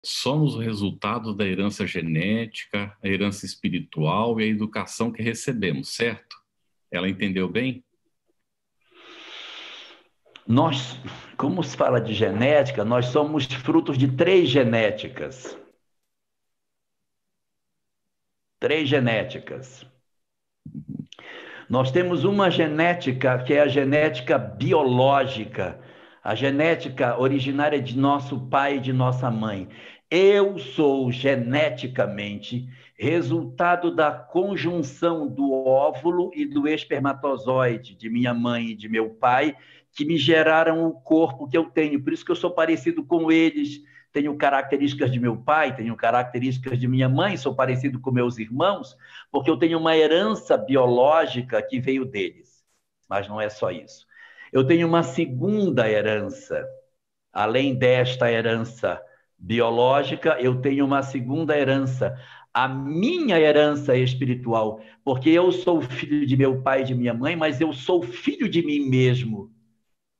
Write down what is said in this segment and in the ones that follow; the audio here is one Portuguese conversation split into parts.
somos o resultado da herança genética, a herança espiritual e a educação que recebemos, certo? Ela entendeu bem? Nós, como se fala de genética, nós somos frutos de três genéticas. Três genéticas. Nós temos uma genética que é a genética biológica, a genética originária de nosso pai e de nossa mãe. Eu sou geneticamente resultado da conjunção do óvulo e do espermatozoide de minha mãe e de meu pai, que me geraram o corpo que eu tenho. Por isso que eu sou parecido com eles, tenho características de meu pai, tenho características de minha mãe, sou parecido com meus irmãos, porque eu tenho uma herança biológica que veio deles. Mas não é só isso. Eu tenho uma segunda herança. Além desta herança biológica, eu tenho uma segunda herança, a minha herança espiritual, porque eu sou filho de meu pai e de minha mãe, mas eu sou filho de mim mesmo.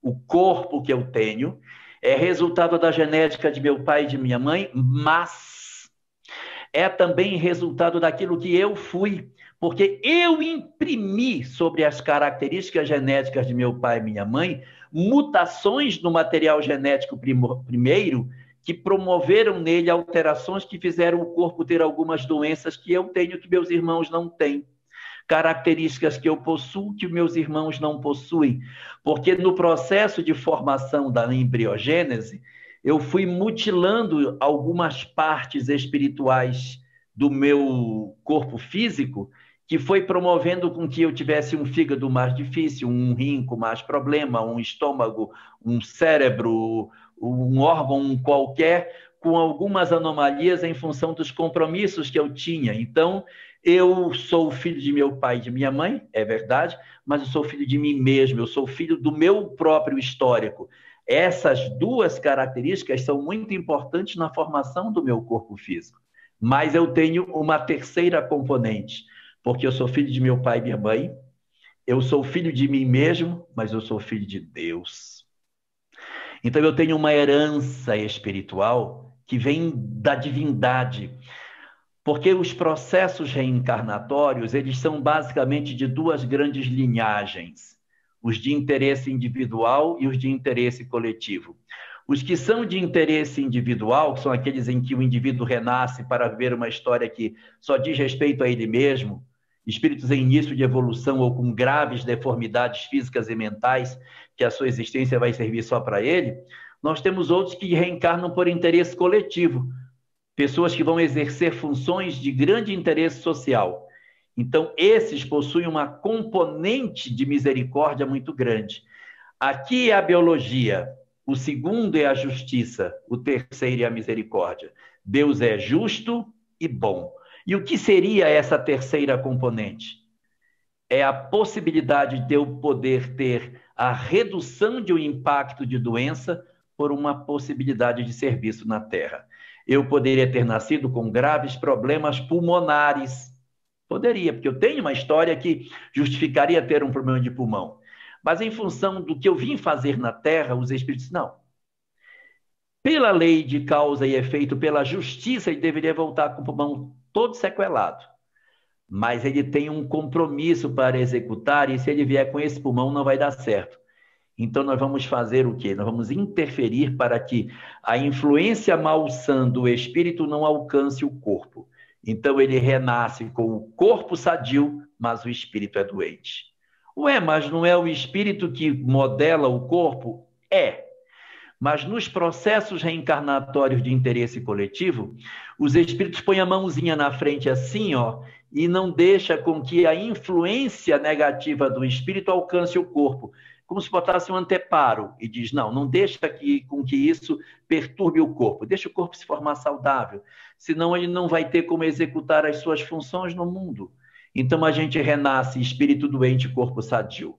O corpo que eu tenho é resultado da genética de meu pai e de minha mãe, mas é também resultado daquilo que eu fui, porque eu imprimi sobre as características genéticas de meu pai e minha mãe mutações no material genético primeiro que promoveram nele alterações que fizeram o corpo ter algumas doenças que eu tenho que meus irmãos não têm. Características que eu possuo que meus irmãos não possuem, porque no processo de formação da embriogênese, eu fui mutilando algumas partes espirituais do meu corpo físico, que foi promovendo com que eu tivesse um fígado mais difícil, um rim com mais problema, um estômago, um cérebro, um órgão qualquer, com algumas anomalias em função dos compromissos que eu tinha. Então, eu sou filho de meu pai e de minha mãe, é verdade, mas eu sou filho de mim mesmo, eu sou filho do meu próprio histórico. Essas duas características são muito importantes na formação do meu corpo físico. Mas eu tenho uma terceira componente, porque eu sou filho de meu pai e minha mãe, eu sou filho de mim mesmo, mas eu sou filho de Deus. Então eu tenho uma herança espiritual que vem da divindade, porque os processos reencarnatórios, eles são basicamente de duas grandes linhagens, os de interesse individual e os de interesse coletivo. Os que são de interesse individual, que são aqueles em que o indivíduo renasce para ver uma história que só diz respeito a ele mesmo, espíritos em início de evolução ou com graves deformidades físicas e mentais, que a sua existência vai servir só para ele, nós temos outros que reencarnam por interesse coletivo, pessoas que vão exercer funções de grande interesse social. Então, esses possuem uma componente de misericórdia muito grande. Aqui é a biologia, o segundo é a justiça, o terceiro é a misericórdia. Deus é justo e bom. E o que seria essa terceira componente? É a possibilidade de eu poder ter a redução de um impacto de doença por uma possibilidade de serviço na Terra. Eu poderia ter nascido com graves problemas pulmonares. Poderia, porque eu tenho uma história que justificaria ter um problema de pulmão. Mas em função do que eu vim fazer na Terra, os espíritos, não. Pela lei de causa e efeito, pela justiça, ele deveria voltar com o pulmão todo sequelado. Mas ele tem um compromisso para executar, e se ele vier com esse pulmão, não vai dar certo. Então, nós vamos fazer o quê? Nós vamos interferir para que a influência malsã do espírito não alcance o corpo. Então, ele renasce com o corpo sadio, mas o espírito é doente. Ué, mas não é o espírito que modela o corpo? É. Mas nos processos reencarnatórios de interesse coletivo, os espíritos põem a mãozinha na frente assim, ó, e não deixa com que a influência negativa do espírito alcance o corpo, como se botasse um anteparo e diz, não deixa com que isso perturbe o corpo, deixa o corpo se formar saudável, senão ele não vai ter como executar as suas funções no mundo. Então a gente renasce espírito doente, corpo sadio.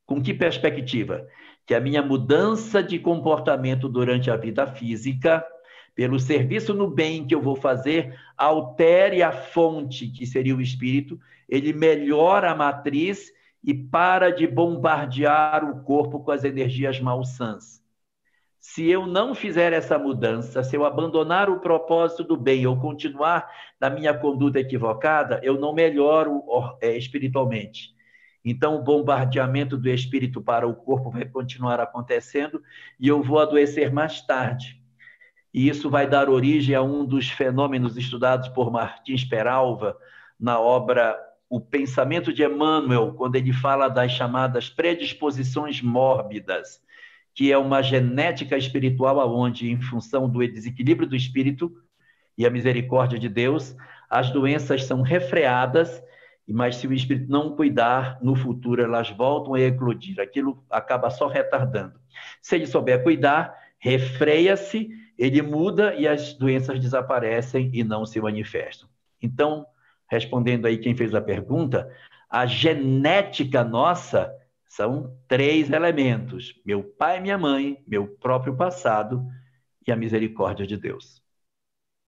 Com que perspectiva? Que a minha mudança de comportamento durante a vida física, pelo serviço no bem que eu vou fazer, altere a fonte, que seria o espírito, ele melhora a matriz e para de bombardear o corpo com as energias malsãs. Se eu não fizer essa mudança, se eu abandonar o propósito do bem ou continuar na minha conduta equivocada, eu não melhoro espiritualmente. Então, o bombardeamento do espírito para o corpo vai continuar acontecendo e eu vou adoecer mais tarde. E isso vai dar origem a um dos fenômenos estudados por Martins Peralva na obra O Pensamento de Emmanuel, quando ele fala das chamadas predisposições mórbidas, que é uma genética espiritual onde, em função do desequilíbrio do espírito e a misericórdia de Deus, as doenças são refreadas, mas se o espírito não cuidar, no futuro elas voltam a eclodir. Aquilo acaba só retardando. Se ele souber cuidar, refreia-se, ele muda e as doenças desaparecem e não se manifestam. Então, respondendo aí quem fez a pergunta, a genética nossa são 3 elementos: meu pai e minha mãe, meu próprio passado e a misericórdia de Deus.